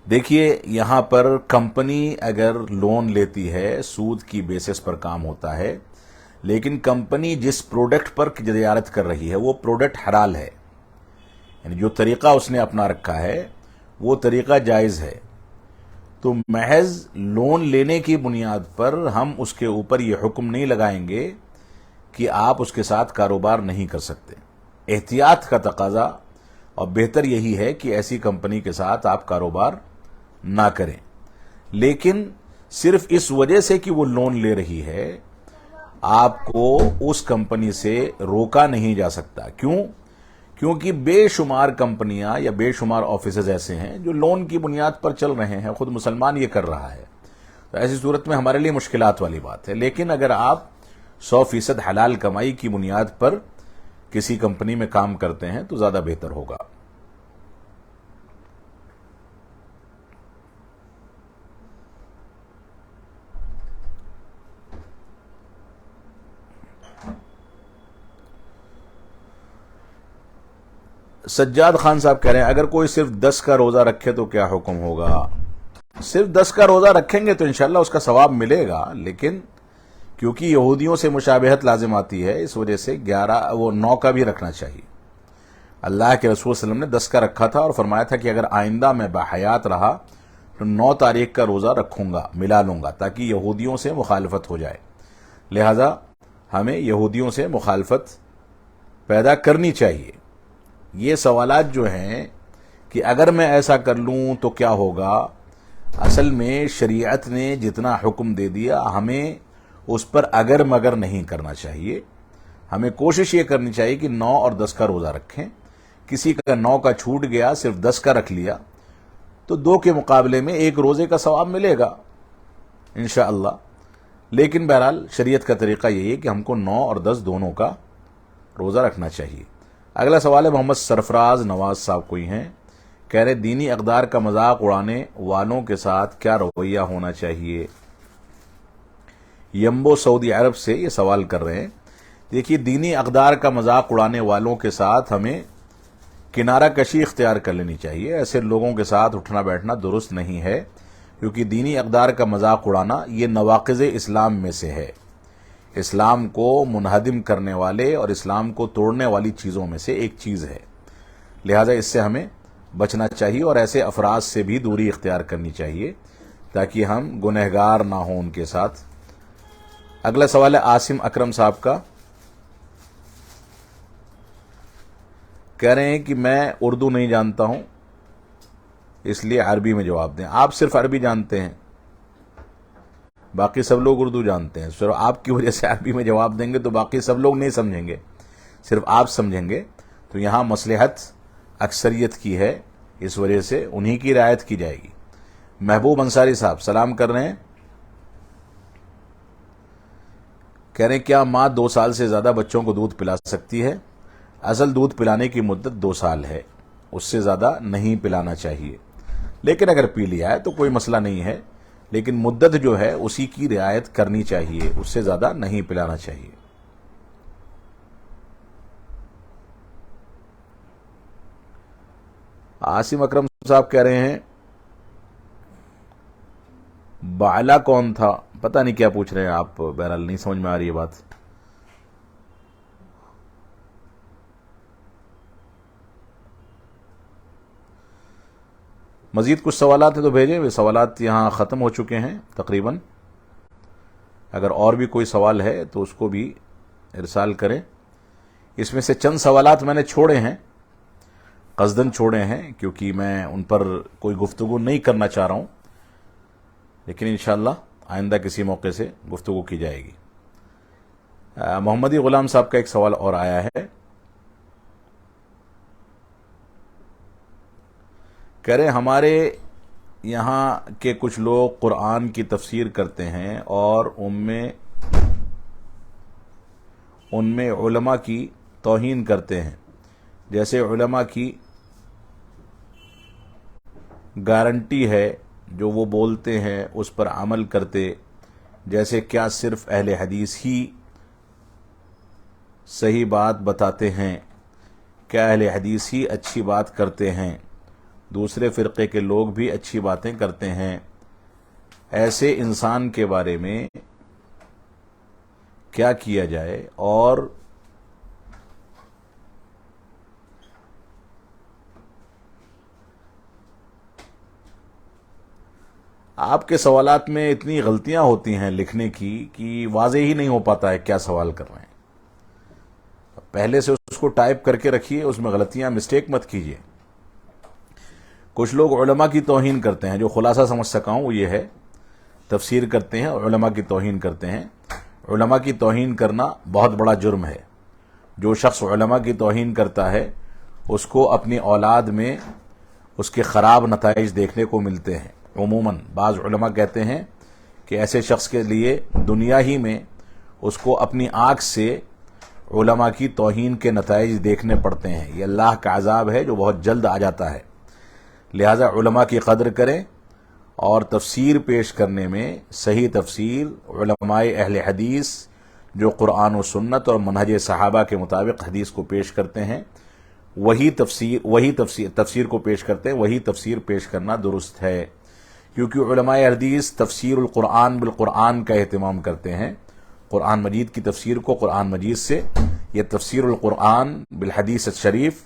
دیکھیے، یہاں پر کمپنی اگر لون لیتی ہے سود کی بیسس پر کام ہوتا ہے، لیکن کمپنی جس پروڈکٹ پر تجارت کر رہی ہے وہ پروڈکٹ حلال ہے، یعنی جو طریقہ اس نے اپنا رکھا ہے وہ طریقہ جائز ہے، تو محض لون لینے کی بنیاد پر ہم اس کے اوپر یہ حکم نہیں لگائیں گے کہ آپ اس کے ساتھ کاروبار نہیں کر سکتے۔ احتیاط کا تقاضا اور بہتر یہی ہے کہ ایسی کمپنی کے ساتھ آپ کاروبار نہ کریں، لیکن صرف اس وجہ سے کہ وہ لون لے رہی ہے آپ کو اس کمپنی سے روکا نہیں جا سکتا۔ کیوں؟ کیونکہ بے شمار کمپنیاں یا بے شمار آفیسز ایسے ہیں جو لون کی بنیاد پر چل رہے ہیں، خود مسلمان یہ کر رہا ہے، تو ایسی صورت میں ہمارے لیے مشکلات والی بات ہے۔ لیکن اگر آپ 100% حلال کمائی کی بنیاد پر کسی کمپنی میں کام کرتے ہیں تو زیادہ بہتر ہوگا۔ سجاد خان صاحب کہہ رہے ہیں اگر کوئی صرف 10 کا روزہ رکھے تو کیا حکم ہوگا؟ صرف 10 کا روزہ رکھیں گے تو انشاءاللہ اس کا ثواب ملے گا، لیکن کیونکہ یہودیوں سے مشابہت لازم آتی ہے اس وجہ سے 9 کا بھی رکھنا چاہیے۔ اللہ کے رسول صلی اللہ علیہ وسلم نے 10 کا رکھا تھا اور فرمایا تھا کہ اگر آئندہ میں بحیات رہا تو 9 تاریخ کا روزہ رکھوں گا، ملا لوں گا، تاکہ یہودیوں سے مخالفت ہو جائے۔ لہذا ہمیں یہودیوں سے مخالفت پیدا کرنی چاہیے۔ یہ سوالات جو ہیں کہ اگر میں ایسا کر لوں تو کیا ہوگا، اصل میں شریعت نے جتنا حکم دے دیا ہمیں اس پر اگر مگر نہیں کرنا چاہیے۔ ہمیں کوشش یہ کرنی چاہیے کہ 9 اور 10 کا روزہ رکھیں۔ کسی کا 9 کا چھوٹ گیا، صرف 10 کا رکھ لیا تو 2 کے مقابلے میں 1 روزے کا ثواب ملے گا انشاءاللہ۔ لیکن بہرحال شریعت کا طریقہ یہی ہے کہ ہم کو 9 اور 10 دونوں کا روزہ رکھنا چاہیے۔ اگلا سوال ہے محمد سرفراز نواز صاحب کوئی ہیں، کہہ رہے دینی اقدار کا مذاق اڑانے والوں کے ساتھ کیا رویہ ہونا چاہیے؟ یمبو سعودی عرب سے یہ سوال کر رہے ہیں۔ دیکھیے، دینی اقدار کا مذاق اڑانے والوں کے ساتھ ہمیں کنارہ کشی اختیار کر لینی چاہیے۔ ایسے لوگوں کے ساتھ اٹھنا بیٹھنا درست نہیں ہے، کیونکہ دینی اقدار کا مذاق اڑانا یہ نواقض اسلام میں سے ہے، اسلام کو منہدم کرنے والے اور اسلام کو توڑنے والی چیزوں میں سے ایک چیز ہے۔ لہذا اس سے ہمیں بچنا چاہیے اور ایسے افراد سے بھی دوری اختیار کرنی چاہیے تاکہ ہم گنہگار نہ ہوں ان کے ساتھ۔ اگلا سوال ہے عاصم اکرم صاحب کا، کہہ رہے ہیں کہ میں اردو نہیں جانتا ہوں اس لیے عربی میں جواب دیں۔ آپ صرف عربی جانتے ہیں، باقی سب لوگ اردو جانتے ہیں، صرف آپ کی وجہ سے عربی میں جواب دیں گے تو باقی سب لوگ نہیں سمجھیں گے، صرف آپ سمجھیں گے، تو یہاں مصلحت اکثریت کی ہے، اس وجہ سے انہی کی رعایت کی جائے گی۔ محبوب انصاری صاحب سلام کر رہے ہیں، کہہ رہے ہیں کیا ماں 2 سال سے زیادہ بچوں کو دودھ پلا سکتی ہے؟ اصل دودھ پلانے کی مدت 2 سال ہے، اس سے زیادہ نہیں پلانا چاہیے، لیکن اگر پی لیا ہے تو کوئی مسئلہ نہیں ہے، لیکن مدت جو ہے اسی کی رعایت کرنی چاہیے، اس سے زیادہ نہیں پلانا چاہیے۔ عاصم اکرم صاحب کہہ رہے ہیں بعلا کون تھا؟ پتہ نہیں کیا پوچھ رہے ہیں آپ، بہرحال نہیں سمجھ میں آ رہی ہے بات۔ مزید کچھ سوالات ہیں تو بھیجیں، وہ سوالات یہاں ختم ہو چکے ہیں تقریباً۔ اگر اور بھی کوئی سوال ہے تو اس کو بھی ارسال کریں۔ اس میں سے چند سوالات میں نے چھوڑے ہیں، قصدن چھوڑے ہیں، کیونکہ میں ان پر کوئی گفتگو نہیں کرنا چاہ رہا ہوں، لیکن انشاءاللہ آئندہ کسی موقع سے گفتگو کی جائے گی۔ محمدی غلام صاحب کا ایک سوال اور آیا ہے، کہہ رہے ہمارے یہاں کے کچھ لوگ قرآن کی تفسیر کرتے ہیں اور ان میں علماء کی توہین کرتے ہیں، جیسے علماء کی گارنٹی ہے جو وہ بولتے ہیں اس پر عمل کرتے، جیسے کیا صرف اہل حدیث ہی صحیح بات بتاتے ہیں، کیا اہل حدیث ہی اچھی بات کرتے ہیں؟ دوسرے فرقے کے لوگ بھی اچھی باتیں کرتے ہیں، ایسے انسان کے بارے میں کیا کیا جائے؟ اور آپ کے سوالات میں اتنی غلطیاں ہوتی ہیں لکھنے کی کہ واضح ہی نہیں ہو پاتا ہے کیا سوال کر رہے ہیں۔ پہلے سے اس کو ٹائپ کر کے رکھیے، اس میں غلطیاں مسٹیک مت کیجیے۔ کچھ لوگ علماء کی توہین کرتے ہیں، جو خلاصہ سمجھ سکا ہوں وہ یہ ہے، تفسیر کرتے ہیں اور علماء کی توہین کرتے ہیں۔ علماء کی توہین کرنا بہت بڑا جرم ہے۔ جو شخص علماء کی توہین کرتا ہے اس کو اپنی اولاد میں اس کے خراب نتائج دیکھنے کو ملتے ہیں۔ عموماً بعض علماء کہتے ہیں کہ ایسے شخص کے لیے دنیا ہی میں اس کو اپنی آنکھ سے علماء کی توہین کے نتائج دیکھنے پڑتے ہیں۔ یہ اللہ کا عذاب ہے جو بہت جلد آ جاتا ہے۔ لہذا علماء کی قدر کریں اور تفسیر پیش کرنے میں صحیح تفسیر علماء اہل حدیث جو قرآن و سنت اور منہج صحابہ کے مطابق حدیث کو پیش کرتے ہیں وہی تفسیر کو پیش کرتے ہیں، وہی تفسیر پیش کرنا درست ہے، کیونکہ علماء حدیث تفسیر القرآن بالقرآن کا اہتمام کرتے ہیں۔ قرآن مجید کی تفسیر کو قرآن مجید سے، یہ تفسیر القرآن بالحدیث الشریف،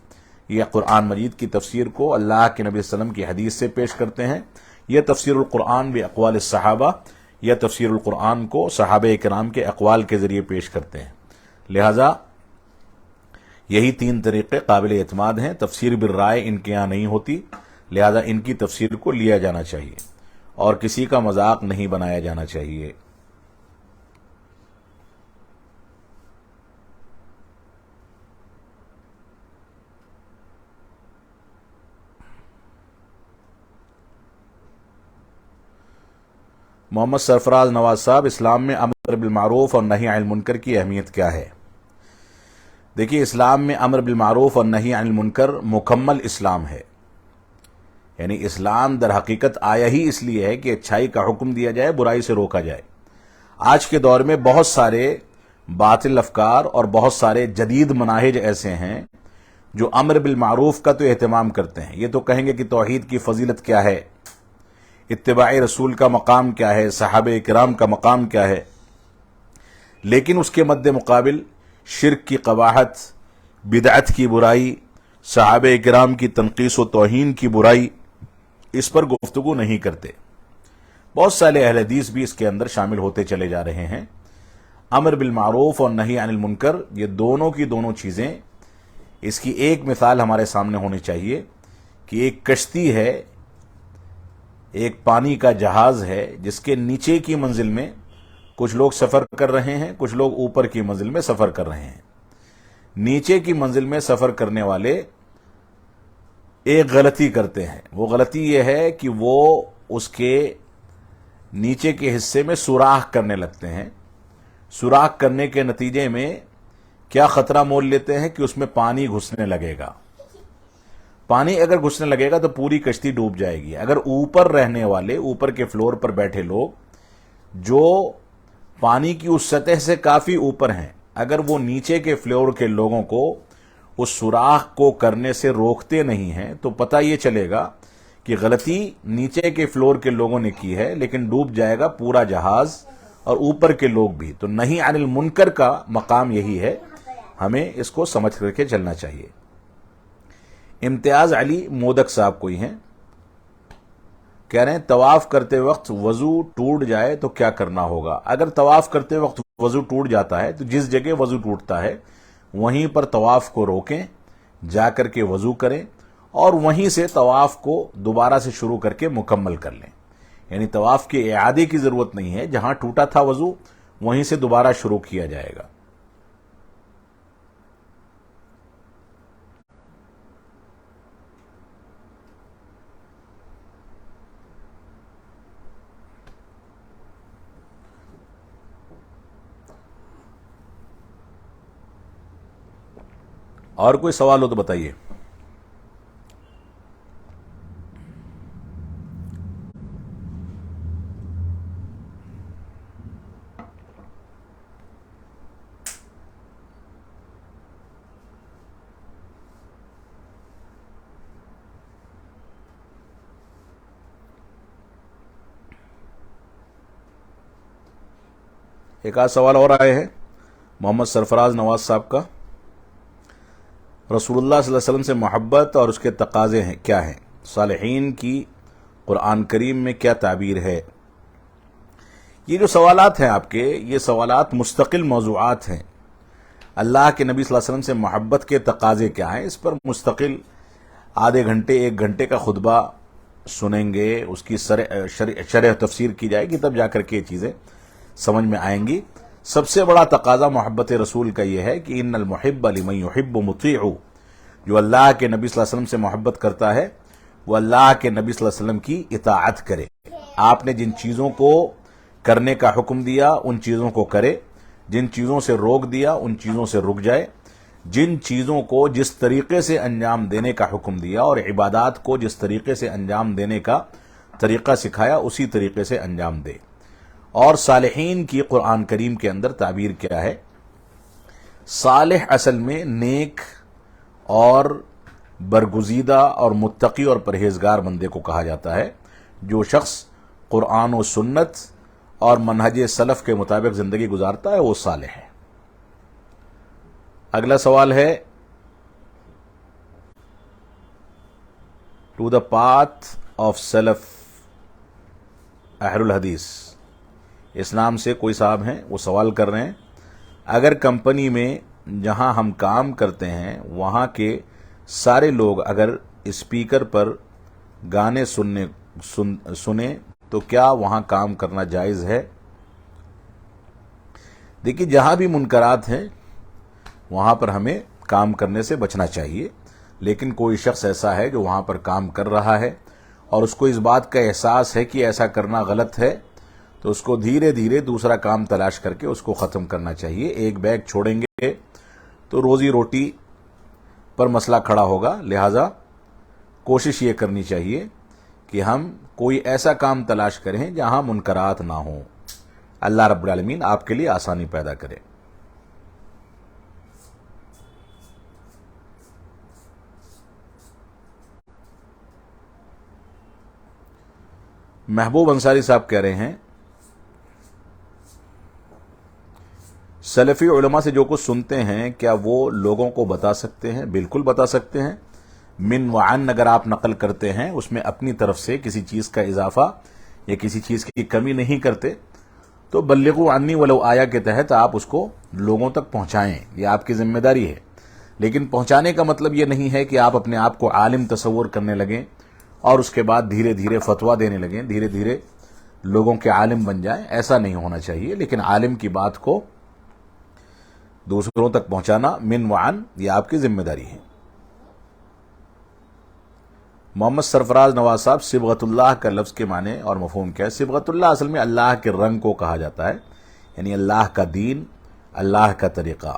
یہ قرآن مجید کی تفسیر کو اللہ کے نبی صلی اللہ علیہ وسلم کی حدیث سے پیش کرتے ہیں۔ یہ تفسیر القرآن باقوال الصحابہ، یہ تفسیر القرآن کو صحابہ کرام کے اقوال کے ذریعے پیش کرتے ہیں۔ لہذا یہی تین طریقے قابل اعتماد ہیں۔ تفسیر بالرائے ان کے یہاں نہیں ہوتی، لہذا ان کی تفسیر کو لیا جانا چاہیے اور کسی کا مذاق نہیں بنایا جانا چاہیے۔ محمد سرفراز نواز صاحب، اسلام میں امر بالمعروف اور نہی عن المنکر کی اہمیت کیا ہے؟ دیکھیے، اسلام میں امر بالمعروف اور نہی عن المنکر مکمل اسلام ہے۔ یعنی اسلام در حقیقت آیا ہی اس لیے ہے کہ اچھائی کا حکم دیا جائے، برائی سے روکا جائے۔ آج کے دور میں بہت سارے باطل افکار اور بہت سارے جدید مناہج ایسے ہیں جو امر بالمعروف کا تو اہتمام کرتے ہیں۔ یہ تو کہیں گے کہ توحید کی فضیلت کیا ہے، اتباع رسول کا مقام کیا ہے، صحابہ کرام کا مقام کیا ہے، لیکن اس کے مد مقابل شرک کی قباحت، بدعت کی برائی، صحابہ کرام کی تنقیص و توہین کی برائی، اس پر گفتگو نہیں کرتے۔ بہت سارے اہل حدیث بھی اس کے اندر شامل ہوتے چلے جا رہے ہیں۔ امر بالمعروف اور نہی عن المنکر، یہ دونوں کی دونوں چیزیں، اس کی ایک مثال ہمارے سامنے ہونی چاہیے کہ ایک کشتی ہے، ایک پانی کا جہاز ہے جس کے نیچے کی منزل میں کچھ لوگ سفر کر رہے ہیں، کچھ لوگ اوپر کی منزل میں سفر کر رہے ہیں۔ نیچے کی منزل میں سفر کرنے والے ایک غلطی کرتے ہیں۔ وہ غلطی یہ ہے کہ وہ اس کے نیچے کے حصے میں سوراخ کرنے لگتے ہیں۔ سوراخ کرنے کے نتیجے میں کیا خطرہ مول لیتے ہیں کہ اس میں پانی گھسنے لگے گا۔ پانی اگر گھسنے لگے گا تو پوری کشتی ڈوب جائے گی۔ اگر اوپر رہنے والے، اوپر کے فلور پر بیٹھے لوگ جو پانی کی اس سطح سے کافی اوپر ہیں، اگر وہ نیچے کے فلور کے لوگوں کو اس سوراخ کو کرنے سے روکتے نہیں ہیں تو پتہ یہ چلے گا کہ غلطی نیچے کے فلور کے لوگوں نے کی ہے، لیکن ڈوب جائے گا پورا جہاز اور اوپر کے لوگ بھی۔ تو نہی عن المنکر کا مقام یہی ہے، ہمیں اس کو سمجھ کر کے چلنا چاہیے۔ امتیاز علی مودک صاحب کوئی ہیں، کہہ رہے ہیں طواف کرتے وقت وضو ٹوٹ جائے تو کیا کرنا ہوگا؟ اگر طواف کرتے وقت وضو ٹوٹ جاتا ہے تو جس جگہ وضو ٹوٹتا ہے وہیں پر طواف کو روکیں، جا کر کے وضو کریں اور وہیں سے طواف کو دوبارہ سے شروع کر کے مکمل کر لیں۔ یعنی طواف کے اعادے کی ضرورت نہیں ہے، جہاں ٹوٹا تھا وضو وہیں سے دوبارہ شروع کیا جائے گا۔ اور کوئی سوال ہو تو بتائیے۔ ایک آدھ سوال اور آئے ہیں محمد سرفراز نواز صاحب کا. رسول اللہ صلی اللہ علیہ وسلم سے محبت اور اس کے تقاضے ہیں کیا ہیں؟ صالحین کی قرآن کریم میں کیا تعبیر ہے؟ یہ جو سوالات ہیں آپ کے، یہ سوالات مستقل موضوعات ہیں. اللہ کے نبی صلی اللہ علیہ وسلم سے محبت کے تقاضے کیا ہیں، اس پر مستقل آدھے گھنٹے 1 گھنٹے کا خطبہ سنیں گے، اس کی شرح تفسیر کی جائے گی، تب جا کر کے یہ چیزیں سمجھ میں آئیں گی. سب سے بڑا تقاضا محبت رسول کا یہ ہے کہ ان المحب لمن یحب مطیع. جو اللہ کے نبی صلی اللہ علیہ وسلم سے محبت کرتا ہے وہ اللہ کے نبی صلی اللہ علیہ وسلم کی اطاعت کرے. آپ نے جن چیزوں کو کرنے کا حکم دیا ان چیزوں کو کرے، جن چیزوں سے روک دیا ان چیزوں سے رک جائے، جن چیزوں کو جس طریقے سے انجام دینے کا حکم دیا اور عبادات کو جس طریقے سے انجام دینے کا طریقہ سکھایا اسی طریقے سے انجام دے. اور صالحین کی قرآن کریم کے اندر تعبیر کیا ہے؟ صالح اصل میں نیک اور برگزیدہ اور متقی اور پرہیزگار بندے کو کہا جاتا ہے. جو شخص قرآن و سنت اور منہج سلف کے مطابق زندگی گزارتا ہے وہ صالح ہے. اگلا سوال ہے ٹو دا پاتھ آف سلف اہل الحدیث. اس نام سے کوئی صاحب ہیں، وہ سوال کر رہے ہیں اگر کمپنی میں جہاں ہم کام کرتے ہیں وہاں کے سارے لوگ اگر اسپیکر پر گانے سنیں تو کیا وہاں کام کرنا جائز ہے؟ دیکھیے، جہاں بھی منکرات ہیں وہاں پر ہمیں کام کرنے سے بچنا چاہیے، لیکن کوئی شخص ایسا ہے جو وہاں پر کام کر رہا ہے اور اس کو اس بات کا احساس ہے کہ ایسا کرنا غلط ہے تو اس کو دھیرے دھیرے دوسرا کام تلاش کر کے اس کو ختم کرنا چاہیے. ایک بیگ چھوڑیں گے تو روزی روٹی پر مسئلہ کھڑا ہوگا. لہذا کوشش یہ کرنی چاہیے کہ ہم کوئی ایسا کام تلاش کریں جہاں منکرات نہ ہوں. اللہ رب العالمین آپ کے لیے آسانی پیدا کرے. محبوب انصاری صاحب کہہ رہے ہیں سلفی علماء سے جو کچھ سنتے ہیں کیا وہ لوگوں کو بتا سکتے ہیں؟ بالکل بتا سکتے ہیں. من وعن اگر آپ نقل کرتے ہیں اس میں اپنی طرف سے کسی چیز کا اضافہ یا کسی چیز کی کمی نہیں کرتے تو بلغوا عنی ولو آیا کے تحت آپ اس کو لوگوں تک پہنچائیں، یہ آپ کی ذمہ داری ہے. لیکن پہنچانے کا مطلب یہ نہیں ہے کہ آپ اپنے آپ کو عالم تصور کرنے لگیں اور اس کے بعد دھیرے دھیرے فتویٰ دینے لگیں، دھیرے دھیرے لوگوں کے عالم بن جائیں. ایسا نہیں ہونا چاہیے. لیکن عالم کی بات کو دوسروں تک پہنچانا من وعن یہ آپ کی ذمہ داری ہے. محمد سرفراز نواز صاحب، صبغت اللہ کا لفظ کے معنی اور مفہوم کیا ہے؟ صبغت اللہ اصل میں اللہ کے رنگ کو کہا جاتا ہے، یعنی اللہ کا دین، اللہ کا طریقہ.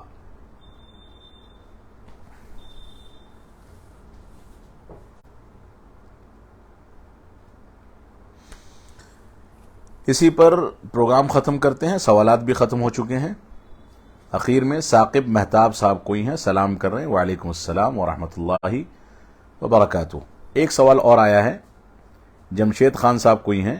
اسی پر پروگرام ختم کرتے ہیں. سوالات بھی ختم ہو چکے ہیں. اخیر میں ثاقب مہتاب صاحب کوئی ہیں، سلام کر رہے ہیں. وعلیکم السلام ورحمۃ اللہ وبرکاتہ. ایک سوال اور آیا ہے. جمشید خان صاحب کوئی ہیں.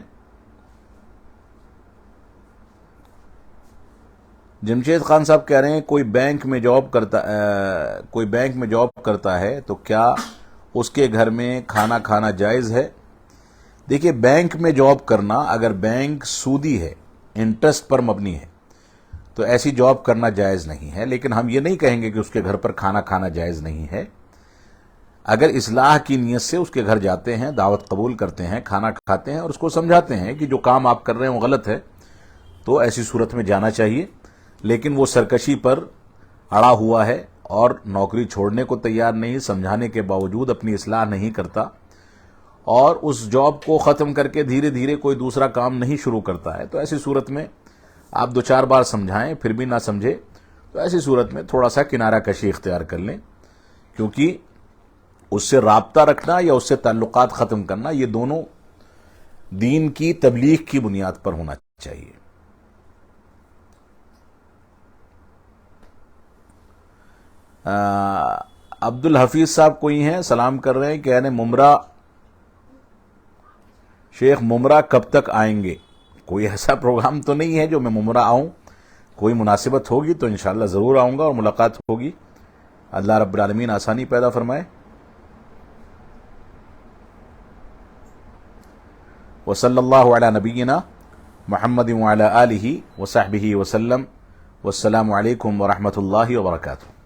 جمشید خان صاحب کہہ رہے ہیں کوئی بینک میں جاب کرتا ہے تو کیا اس کے گھر میں کھانا کھانا جائز ہے؟ دیکھیے، بینک میں جاب کرنا اگر بینک سودی ہے، انٹرسٹ پر مبنی ہے تو ایسی جاب کرنا جائز نہیں ہے. لیکن ہم یہ نہیں کہیں گے کہ اس کے گھر پر کھانا کھانا جائز نہیں ہے. اگر اصلاح کی نیت سے اس کے گھر جاتے ہیں، دعوت قبول کرتے ہیں، کھانا کھاتے ہیں اور اس کو سمجھاتے ہیں کہ جو کام آپ کر رہے ہیں وہ غلط ہے تو ایسی صورت میں جانا چاہیے. لیکن وہ سرکشی پر اڑا ہوا ہے اور نوکری چھوڑنے کو تیار نہیں، سمجھانے کے باوجود اپنی اصلاح نہیں کرتا اور اس جاب کو ختم کر کے دھیرے دھیرے کوئی دوسرا کام نہیں شروع کرتا ہے تو ایسی صورت میں آپ 2-4 بار سمجھائیں پھر بھی نہ سمجھے تو ایسی صورت میں تھوڑا سا کنارہ کشی اختیار کر لیں، کیونکہ اس سے رابطہ رکھنا یا اس سے تعلقات ختم کرنا یہ دونوں دین کی تبلیغ کی بنیاد پر ہونا چاہیے. عبد الحفیظ صاحب کوئی ہیں، سلام کر رہے ہیں کہ یعنی شیخ ممرہ کب تک آئیں گے؟ کوئی ایسا پروگرام تو نہیں ہے جو میں ممرہ آؤں. کوئی مناسبت ہوگی تو انشاءاللہ ضرور آؤں گا اور ملاقات ہوگی. اللہ رب العالمین آسانی پیدا فرمائے. وصلی اللہ علی نبینا محمد وعلی آلہ وصحبہ وسلم. والسلام علیکم ورحمۃ اللہ وبرکاتہ.